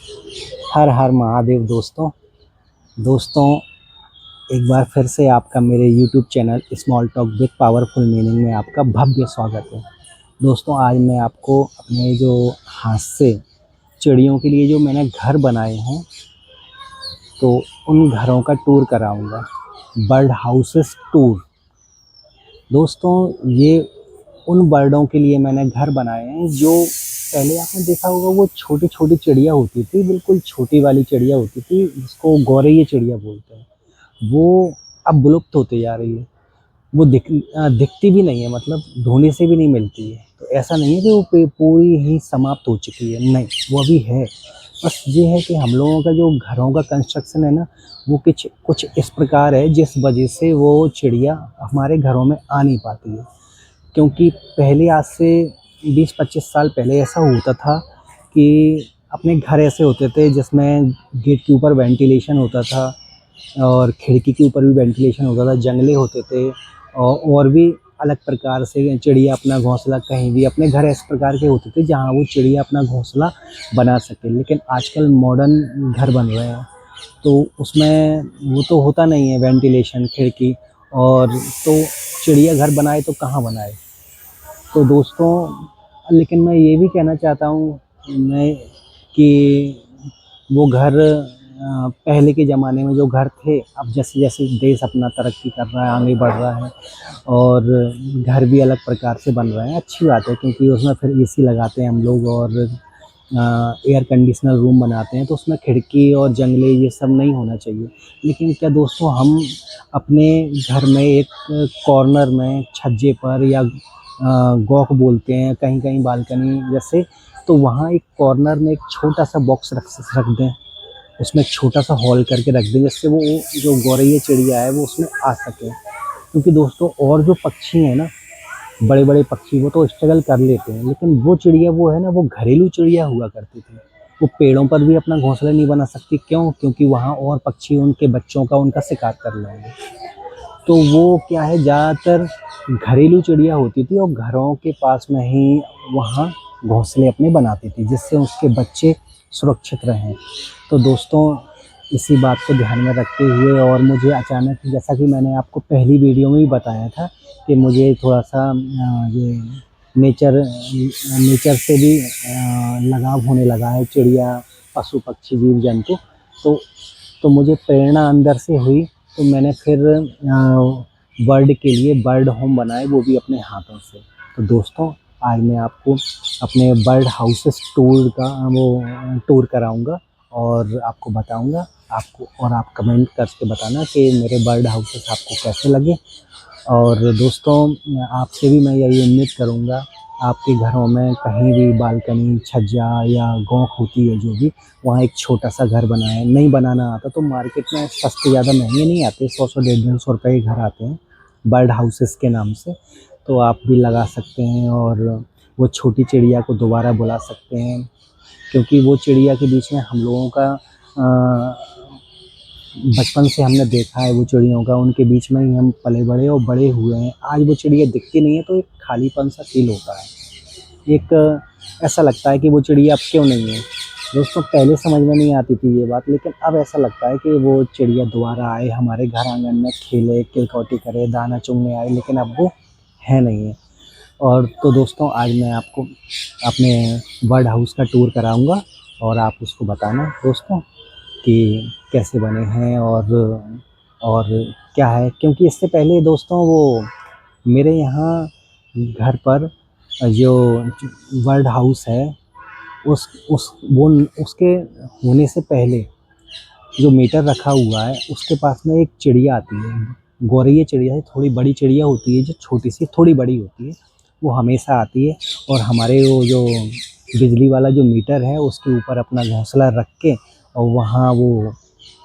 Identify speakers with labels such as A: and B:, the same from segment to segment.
A: हर हर महादेव दोस्तों। दोस्तों, एक बार फिर से आपका मेरे YouTube channel small talk with powerful meaning में आपका भव्य स्वागत है। दोस्तों, आज मैं आपको अपने जो हाथ से चिड़ियों के लिए जो मैंने घर बनाए हैं, तो उन घरों का टूर कराऊंगा। Bird houses tour. दोस्तों, ये उन बर्डों के लिए मैंने घर बनाए हैं जो पहले आपने देखा होगा, वो छोटी छोटी चिड़िया होती थी, बिल्कुल छोटी वाली चिड़िया होती थी जिसको गौरैया चिड़िया बोलते हैं। वो अब विलुप्त होती जा रही है। वो दिखती भी नहीं है, मतलब ढूंढने से भी नहीं मिलती है। तो ऐसा नहीं है कि वो पूरी ही समाप्त हो चुकी है, नहीं, वो अभी है। बस ये है कि हम लोगों का जो घरों का कंस्ट्रक्शन है ना, वो कुछ कुछ इस प्रकार है जिस वजह से वो चिड़िया हमारे घरों में आ नहीं पाती है। क्योंकि पहले, आज से 20-25 साल पहले ऐसा होता था कि अपने घर ऐसे होते थे जिसमें गेट के ऊपर वेंटिलेशन होता था और खिड़की के ऊपर भी वेंटिलेशन होता था, जंगले होते थे और भी अलग प्रकार से चिड़िया अपना घोंसला, कहीं भी अपने घर इस प्रकार के होते थे जहाँ वो चिड़िया अपना घोंसला बना सके। लेकिन आजकल मॉडर्न घर बन रहे हैं, तो उसमें वो तो होता नहीं है वेंटिलेशन, खिड़की। और तो चिड़िया घर बनाए तो कहाँ बनाए। तो दोस्तों, लेकिन मैं ये भी कहना चाहता हूँ मैं कि वो घर पहले के ज़माने में जो घर थे, अब जैसे जैसे देश अपना तरक्की कर रहा है, आगे बढ़ रहा है और घर भी अलग प्रकार से बन रहे हैं, अच्छी बात है। क्योंकि उसमें फिर एसी लगाते हैं हम लोग और एयर कंडीशनर रूम बनाते हैं, तो उसमें खिड़की और जंगले ये सब नहीं होना चाहिए। लेकिन क्या दोस्तों, हम अपने घर में एक कॉर्नर में छज्जे पर या गॉक बोलते हैं, कहीं कहीं बालकनी जैसे, तो वहाँ एक कॉर्नर में एक छोटा सा बॉक्स रख दें, उसमें एक छोटा सा हॉल करके रख दें, जिससे वो जो गौरैया चिड़िया है वो उसमें आ सके। क्योंकि दोस्तों, और जो पक्षी हैं ना, बड़े बड़े पक्षी, वो तो स्ट्रगल कर लेते हैं, लेकिन वो चिड़िया वो है ना, वो घरेलू चिड़िया हुआ करती थी। वो पेड़ों पर भी अपना घोंसला नहीं बना सकती, क्यों? क्योंकि वहाँ और पक्षी उनके बच्चों का, उनका शिकार कर लेंगे। तो वो क्या है, ज़्यादातर घरेलू चिड़िया होती थी और घरों के पास में ही वहाँ घोंसले अपने बनाती थी, जिससे उसके बच्चे सुरक्षित रहें। तो दोस्तों, इसी बात को ध्यान में रखते हुए, और मुझे अचानक, जैसा कि मैंने आपको पहली वीडियो में भी बताया था कि मुझे थोड़ा सा ये नेचर नेचर से भी लगाव होने लगा है, चिड़िया, पशु पक्षी, जीव जंतु। तो तो मुझे प्रेरणा अंदर से हुई, तो मैंने फिर बर्ड के लिए बर्ड होम बनाए, वो भी अपने हाथों से। तो दोस्तों, आज मैं आपको अपने बर्ड हाउसेस टूर का वो टूर कराऊंगा और आपको बताऊंगा, आपको, और आप कमेंट करके बताना कि मेरे बर्ड हाउसेस आपको कैसे लगे। और दोस्तों, आपसे भी मैं यही उम्मीद करूंगा, आपके घरों में कहीं भी बालकनी, छज्जा या गॉक होती है जो भी, वहाँ एक छोटा सा घर बनाएं। नहीं बनाना आता तो मार्केट में सस्ते, ज़्यादा महंगे नहीं आते, 100-100, 150-150 रुपये के घर आते हैं बर्ड हाउसेस के नाम से। तो आप भी लगा सकते हैं और वो छोटी चिड़िया को दोबारा बुला सकते हैं। क्योंकि वो चिड़िया के बीच में हम लोगों का बचपन से हमने देखा है, वो चिड़ियों का, उनके बीच में ही हम पले बड़े और बड़े हुए हैं। आज वो चिड़िया दिखती नहीं है, तो एक खालीपन सा फील होता है। एक ऐसा लगता है कि वो चिड़िया अब क्यों नहीं है। दोस्तों, पहले समझ में नहीं आती थी ये बात, लेकिन अब ऐसा लगता है कि वो चिड़िया दोबारा आए, हमारे घर आंगन में खेले, किलकौटी करे, दाना चुगने आए, लेकिन अब वो है नहीं है। और तो दोस्तों, आज मैं आपको अपने बर्ड हाउस का टूर कराऊंगा और आप उसको बताना दोस्तों कि कैसे बने हैं और क्या है। क्योंकि इससे पहले दोस्तों, वो मेरे यहाँ घर पर जो बर्ड हाउस है, उस वो उसके होने से पहले जो मीटर रखा हुआ है, उसके पास में एक चिड़िया आती है, गौरैया चिड़िया है, थोड़ी बड़ी चिड़िया होती है, जो छोटी सी थोड़ी बड़ी होती है। वो हमेशा आती है और हमारे वो जो बिजली वाला जो मीटर है, उसके ऊपर अपना घोंसला रख के, और वहाँ वो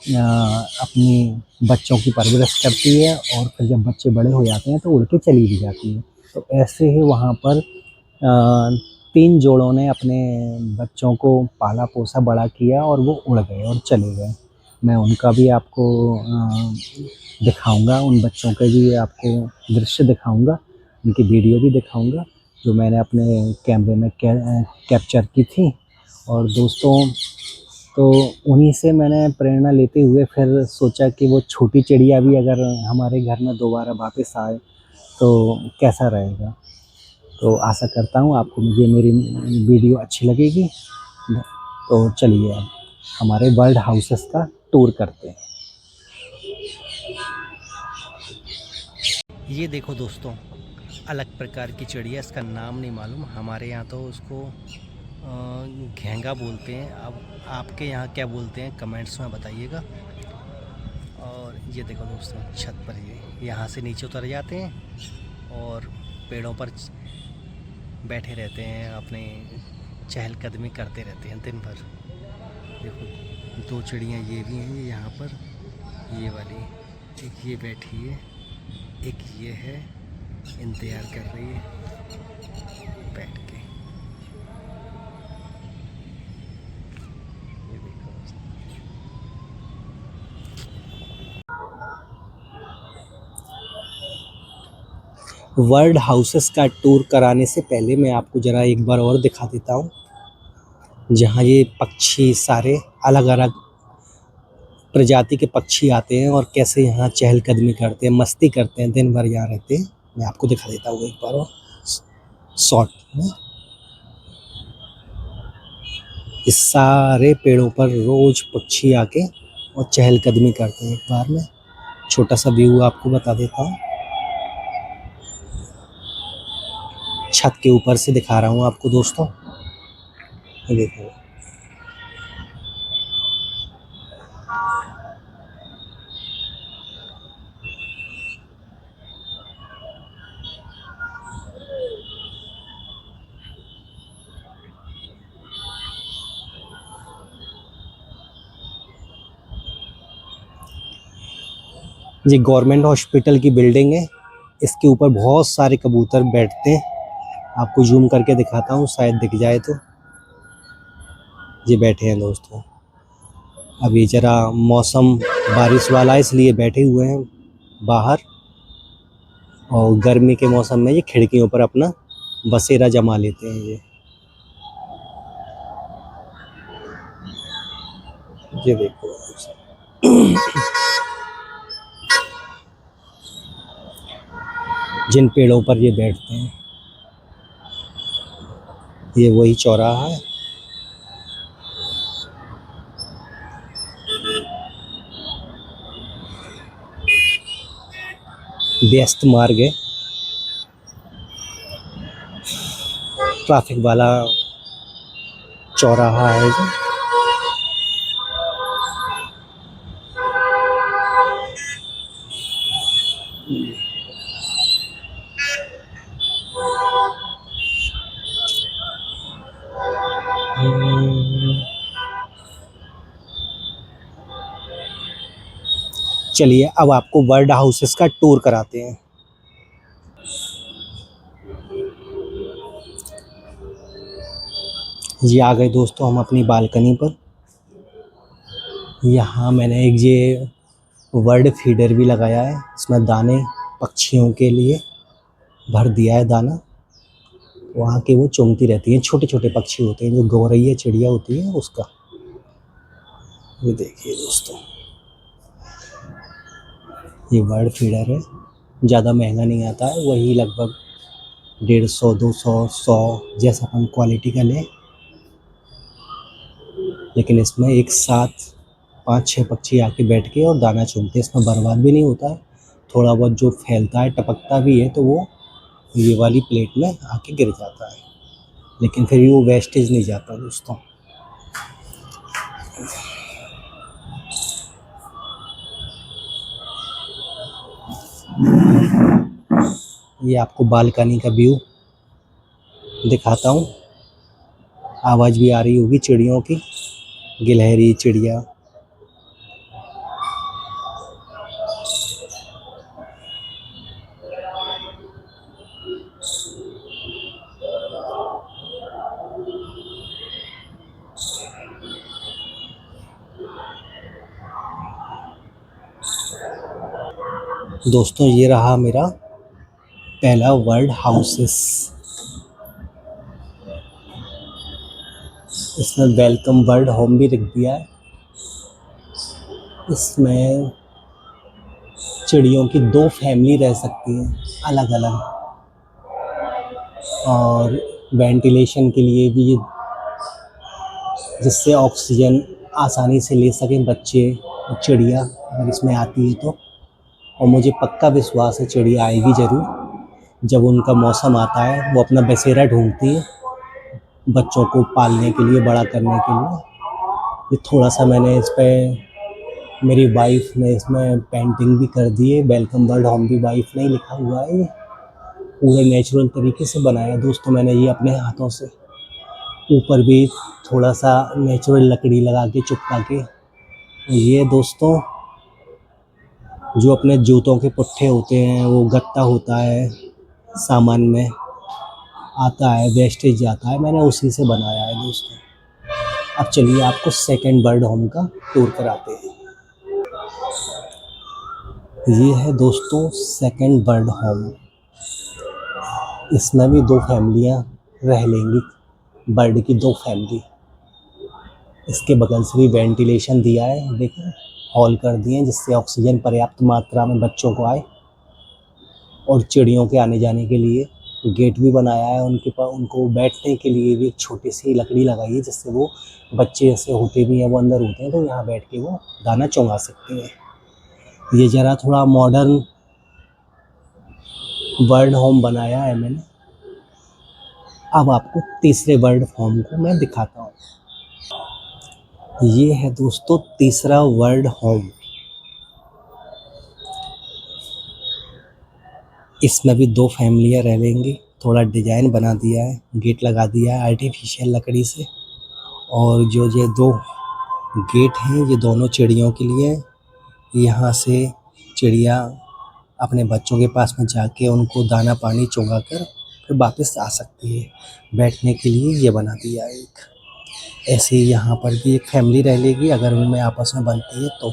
A: अपनी बच्चों की परवरिश करती है, और फिर जब बच्चे बड़े हो जाते हैं तो उड़ के चली भी जाती है। तो ऐसे ही वहाँ पर 3 जोड़ों ने अपने बच्चों को पाला पोसा बड़ा किया और वो उड़ गए और चले गए। मैं उनका भी आपको दिखाऊंगा, उन बच्चों के भी आपको दृश्य दिखाऊंगा, उनकी वीडियो भी दिखाऊंगा जो मैंने अपने कैमरे में कैप्चर की थी। और दोस्तों, तो उन्हीं से मैंने प्रेरणा लेते हुए फिर सोचा कि वो छोटी चिड़िया भी अगर हमारे घर में दोबारा वापस आए तो कैसा रहेगा। तो आशा करता हूँ आपको मुझे मेरी वीडियो अच्छी लगेगी। तो चलिए अब हमारे बर्ड हाउसेस का टूर करते हैं। ये देखो दोस्तों, अलग प्रकार की चिड़िया, इसका नाम नहीं मालूम, हमारे यहाँ तो उसको घेंगा बोलते हैं। अब आपके यहाँ क्या बोलते हैं कमेंट्स में बताइएगा। और ये देखो दोस्तों, छत पर ये यहाँ से नीचे उतर जाते हैं और पेड़ों पर बैठे रहते हैं, अपने चहलकदमी करते रहते हैं दिन भर। देखो दो चिड़ियाँ ये भी हैं, ये यहाँ पर, ये वाली, एक ये बैठी है, एक ये है, इंतज़ार कर रही है बैठ के। ये देखो वर्ल्ड हाउसेस का टूर कराने से पहले मैं आपको ज़रा एक बार और दिखा देता हूँ, जहाँ ये पक्षी सारे अलग अलग प्रजाति के पक्षी आते हैं और कैसे यहाँ चहलकदमी करते हैं, मस्ती करते हैं, दिन भर यहाँ रहते हैं। मैं आपको दिखा देता हूँ एक बार और शॉर्ट में। इस सारे पेड़ों पर रोज पक्षी आके और चहलकदमी करते हैं। एक बार मैं छोटा सा व्यू आपको बता देता हूँ, छत के ऊपर से दिखा रहा हूँ आपको दोस्तों। ये देखो, ये गवर्नमेंट हॉस्पिटल की बिल्डिंग है, इसके ऊपर बहुत सारे कबूतर बैठते हैं। आपको जूम करके दिखाता हूँ, शायद दिख जाए तो। ये बैठे हैं दोस्तों, अभी ज़रा मौसम बारिश वाला है इसलिए बैठे हुए हैं बाहर, और गर्मी के मौसम में ये खिड़कियों पर अपना बसेरा जमा लेते हैं। ये देखो, जिन पेड़ों पर ये बैठते हैं, ये वही चौराहा है। व्यस्त मार्ग है, ट्रैफिक वाला चौराहा है जो। चलिए अब आपको बर्ड हाउसेस का टूर कराते हैं। ये आ गए दोस्तों हम अपनी बालकनी पर। यहाँ मैंने एक ये बर्ड फीडर भी लगाया है, इसमें दाने पक्षियों के लिए भर दिया है दाना। वहाँ के वो चुगती रहती हैं, छोटे छोटे पक्षी होते हैं, जो गौरैया चिड़िया होती है उसका। ये देखिए दोस्तों, ये बर्ड फीडर है, ज़्यादा महंगा नहीं आता है, वही लगभग 150, 200, 100 जैसा अपन क्वालिटी का लें। लेकिन इसमें एक साथ 5-6 पक्षी आके बैठ के और दाना चुगते हैं, इसमें बर्बाद भी नहीं होता है। थोड़ा बहुत जो फैलता है, टपकता भी है, तो वो ये वाली प्लेट में आके गिर जाता है, लेकिन फिर वो वेस्टेज नहीं जाता दोस्तों। ये आपको बालकनी का व्यू दिखाता हूँ। आवाज़ भी आ रही होगी चिड़ियों की, गिलहरी चिड़िया। दोस्तों ये रहा मेरा पहला वर्ल्ड हाउसेस। इसमें वेलकम बर्ड होम भी लिख दिया है। इसमें चिड़ियों की 2 फैमिली रह सकती हैं अलग अलग, और वेंटिलेशन के लिए भी ये, जिससे ऑक्सीजन आसानी से ले सकें बच्चे और चिड़िया अगर इसमें आती है तो। और मुझे पक्का विश्वास है चिड़िया आएगी ज़रूर। जब उनका मौसम आता है वो अपना बसेरा ढूंढती है बच्चों को पालने के लिए, बड़ा करने के लिए। ये थोड़ा सा मैंने इस पे, मेरी वाइफ ने इसमें पेंटिंग भी कर दी है, वेलकम बर्ड होम भी वाइफ ने ही लिखा हुआ है। ये पूरे नेचुरल तरीके से बनाया दोस्तों मैंने ये अपने हाथों से। ऊपर भी थोड़ा सा नेचुरल लकड़ी लगा के चिपका के। ये दोस्तों जो अपने जूतों के पुट्ठे होते हैं, वो गत्ता होता है सामान में आता है, वेस्टेज जाता है, मैंने उसी से बनाया है दोस्तों। अब चलिए आपको सेकंड बर्ड होम का टूर कराते हैं। ये है दोस्तों सेकंड बर्ड होम। इसमें भी 2 फैमिलियाँ रह लेंगी, बर्ड की 2 फैमिली। इसके बगल से भी वेंटिलेशन दिया है, देखो हॉल कर दिए हैं जिससे ऑक्सीजन पर्याप्त मात्रा में बच्चों को आए। और चिड़ियों के आने जाने के लिए गेट भी बनाया है, उनके पास उनको बैठने के लिए भी एक छोटी सी लकड़ी लगाई है, जिससे वो बच्चे ऐसे होते भी हैं, वो अंदर होते हैं तो यहाँ बैठ के वो दाना चुंगा सकते हैं। ये ज़रा थोड़ा मॉडर्न बर्ड होम बनाया है मैंने। अब आपको तीसरे बर्ड होम को मैं दिखाता हूँ। ये है दोस्तों तीसरा बर्ड होम। इसमें भी 2 फैमिलियाँ रह लेंगी। थोड़ा डिजाइन बना दिया है, गेट लगा दिया है आर्टिफिशियल लकड़ी से। और जो ये 2 गेट हैं ये दोनों चिड़ियों के लिए हैं। यहाँ से चिड़िया अपने बच्चों के पास में जाके उनको दाना पानी चुगा कर फिर वापस आ सकती है। बैठने के लिए ये बना दिया है एक। ऐसे ही यहाँ पर भी एक फैमिली रह लेगी अगर उनमें आपस में बनती है तो।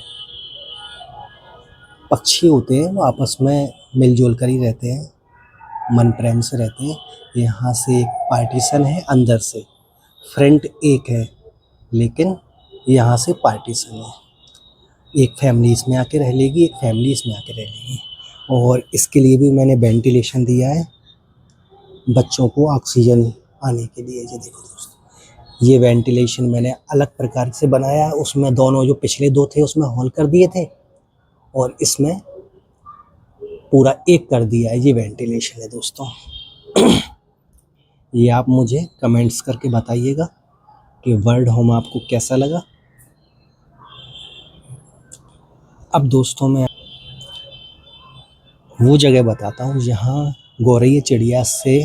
A: पक्षी होते हैं वो आपस में मिलजुल कर ही रहते हैं, मन प्रेम से रहते हैं। यहाँ से एक पार्टीशन है अंदर से, फ्रंट एक है लेकिन यहाँ से पार्टीशन है। एक फैमिली इसमें आके रह लेगी, एक फैमिली इसमें आके रह लेगी। और इसके लिए भी मैंने वेंटिलेशन दिया है बच्चों को ऑक्सीजन आने के लिए। ये देखो दोस्तों, ये वेंटिलेशन मैंने अलग प्रकार से बनाया है। उसमें दोनों जो पिछले 2 थे उसमें हॉल कर दिए थे और इसमें पूरा एक कर दिया है। ये वेंटिलेशन है दोस्तों। ये आप मुझे कमेंट्स करके बताइएगा कि बर्ड होम आपको कैसा लगा। अब दोस्तों मैं वो जगह बताता हूँ जहाँ गौरैया चिड़िया से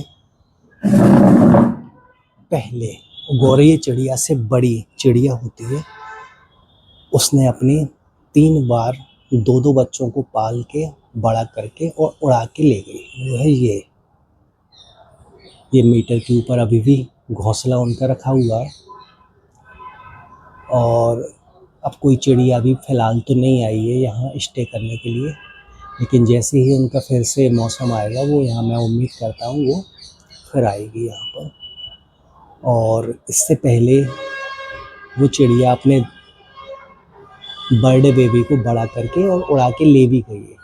A: पहले, गौरैया चिड़िया से बड़ी चिड़िया होती है, उसने अपनी 3 बार 2-2 बच्चों को पाल के बड़ा करके और उड़ा के ले गई। वो है ये मीटर के ऊपर अभी भी घोंसला उनका रखा हुआ है। और अब कोई चिड़िया अभी फ़िलहाल तो नहीं आई है यहाँ स्टे करने के लिए, लेकिन जैसे ही उनका फिर से मौसम आएगा वो यहाँ, मैं उम्मीद करता हूँ वो फिर आएगी यहाँ पर। और इससे पहले वो चिड़िया अपने बर्ड बेबी को बड़ा करके और उड़ा के ले भी गई है।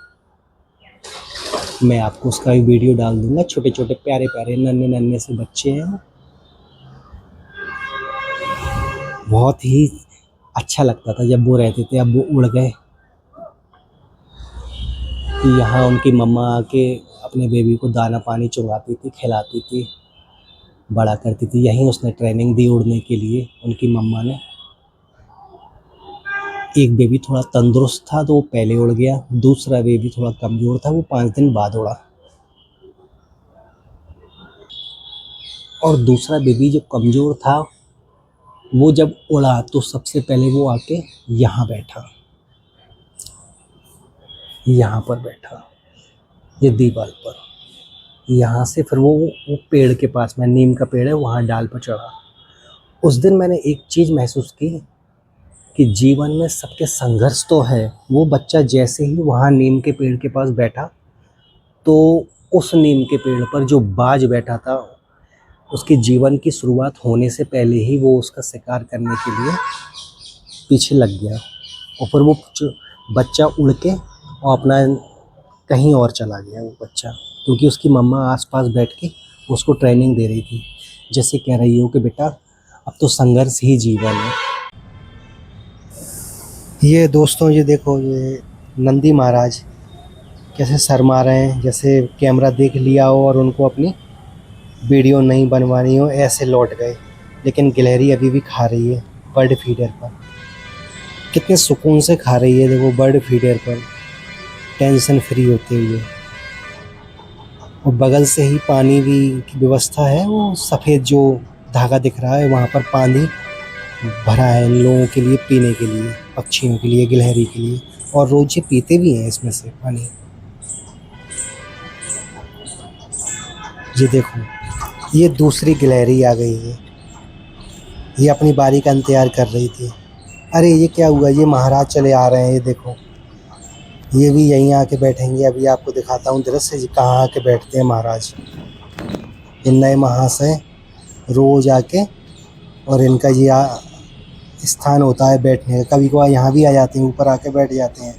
A: मैं आपको उसका भी वीडियो डाल दूंगा। छोटे छोटे प्यारे प्यारे नन्हे नन्हे से बच्चे हैं, बहुत ही अच्छा लगता था जब वो रहते थे। अब वो उड़ गए। यहाँ उनकी मम्मा आके अपने बेबी को दाना पानी चुगाती थी, खिलाती थी, बड़ा करती थी। यहीं उसने ट्रेनिंग दी उड़ने के लिए उनकी मम्मा ने। एक बेबी थोड़ा तंदुरुस्त था तो वो पहले उड़ गया, दूसरा बेबी थोड़ा कमज़ोर था, वो 5 दिन बाद उड़ा। और दूसरा बेबी जो कमज़ोर था वो जब उड़ा तो सबसे पहले वो आके यहाँ बैठा, यहाँ पर बैठा, ये दीवार पर। यहाँ से फिर वो पेड़ के पास में, नीम का पेड़ है, वहाँ डाल पर चढ़ा। उस दिन मैंने एक चीज़ महसूस की कि जीवन में सबके संघर्ष तो है। वो बच्चा जैसे ही वहाँ नीम के पेड़ के पास बैठा तो उस नीम के पेड़ पर जो बाज बैठा था उसके जीवन की शुरुआत होने से पहले ही वो उसका शिकार करने के लिए पीछे लग गया, और फिर वो बच्चा उड़ के और अपना कहीं और चला गया वो बच्चा, क्योंकि उसकी मम्मा आसपास बैठ के उसको ट्रेनिंग दे रही थी, जैसे कह रही हो कि बेटा अब तो संघर्ष ही जीवन है। ये दोस्तों, ये देखो, ये नंदी महाराज कैसे शर्मा रहे हैं, जैसे कैमरा देख लिया हो और उनको अपनी वीडियो नहीं बनवानी हो, ऐसे लौट गए। लेकिन गिलहरी अभी भी खा रही है बर्ड फीडर पर, कितने सुकून से खा रही है देखो बर्ड फीडर पर, टेंशन फ्री होते हुए। और बगल से ही पानी भी की व्यवस्था है, वो सफ़ेद जो धागा दिख रहा है वहाँ पर पानी भरा है इन लोगों के लिए पीने के लिए, पक्षियों के लिए, गिलहरी के लिए, और रोज ये पीते भी हैं इसमें से पानी। ये देखो, ये दूसरी गिलहरी आ गई है, ये अपनी बारी का इंतज़ार कर रही थी। अरे ये क्या हुआ, ये महाराज चले आ रहे हैं, ये देखो, ये भी यहीं आके बैठेंगे। अभी आपको दिखाता हूँ दृश्य, ये कहाँ आके बैठते हैं महाराज। ये नए महाशय रोज आके, और इनका ये स्थान होता है बैठने का, कभी कभार यहाँ भी आ जाते हैं, ऊपर आके बैठ जाते हैं।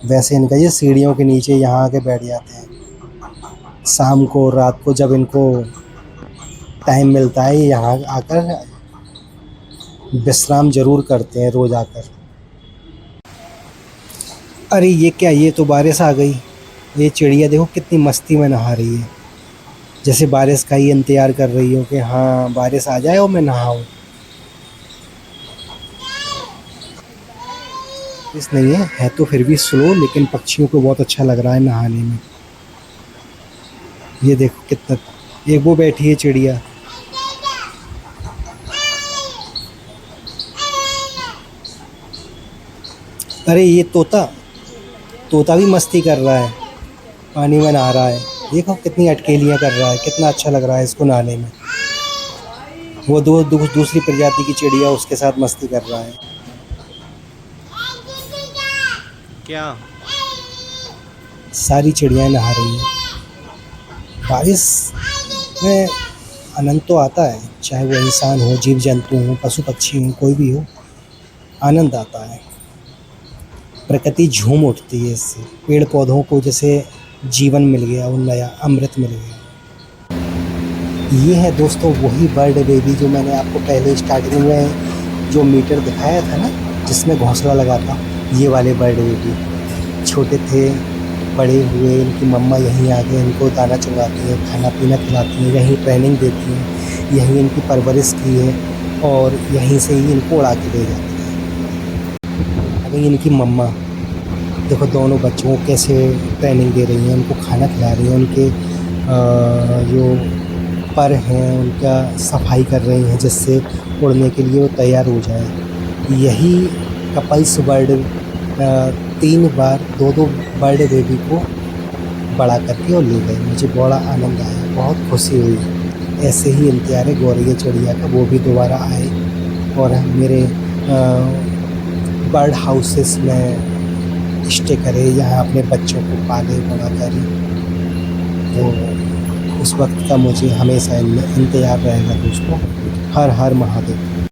A: वैसे इनका ये सीढ़ियों के नीचे यहाँ आके बैठ जाते हैं। शाम को, रात को जब इनको टाइम मिलता है, ये यहाँ आकर विश्राम ज़रूर करते हैं रोज़ आकर। अरे ये क्या, ये तो बारिश आ गई। ये चिड़िया देखो कितनी मस्ती में नहा रही है, जैसे बारिश का ही इंतज़ार कर रही हो कि हाँ बारिश आ जाए और मैं नहाऊँ। इस नहीं है तो फिर भी स्लो, लेकिन पक्षियों को बहुत अच्छा लग रहा है नहाने में। ये देखो कितना, एक वो बैठी है चिड़िया। अरे ये तोता, तोता भी मस्ती कर रहा है, पानी में नहा रहा है। देखो कितनी अटकेलियाँ कर रहा है, कितना अच्छा लग रहा है इसको नहाने में। वो दूसरी प्रजाति की चिड़िया उसके साथ मस्ती कर रहा है। क्या, सारी चिड़ियाँ नहा रही हैं। बारिश में आनंद तो आता है, चाहे वो इंसान हो, जीव जंतु हो, पशु पक्षी हो, कोई भी हो, आनंद आता है। प्रकृति झूम उठती है इससे, पेड़ पौधों को जैसे जीवन मिल गया, वो नया अमृत मिल गया। ये है दोस्तों वही बर्ड बेबी जो मैंने आपको पहले स्टार्टिंग में जो मीटर दिखाया था ना, जिसमें घोंसला लगा था। ये वाले बर्ड बेबी छोटे थे, बड़े हुए, इनकी मम्मा यहीं आके इनको दाना चुगाती है, खाना पीना खिलाती है, यहीं ट्रेनिंग देती हैं, यहीं इनकी परवरिश की है, और यहीं से ही इनको उड़ा के ले जाती है। अभी इनकी मम्मा देखो दोनों बच्चों को कैसे ट्रेनिंग दे रही हैं, उनको खाना खिला रही हैं, उनके जो पर हैं उनका सफाई कर रही हैं, जिससे उड़ने के लिए वो तैयार हो जाए। यही कपल्स बर्ड 3 बार 2-2 बर्ड बेबी को बड़ा करके और ले गए। मुझे बड़ा आनंद आया, बहुत खुशी हुई। ऐसे ही इंतज़ार है गौरैया चिड़िया का, वो भी दोबारा आए और मेरे बर्ड हाउसेस में स्टे करे, यहाँ अपने बच्चों को पाले बड़ा करे। तो उस वक्त का मुझे हमेशा इंतज़ार रहेगा दोस्तों। हर हर महादेव।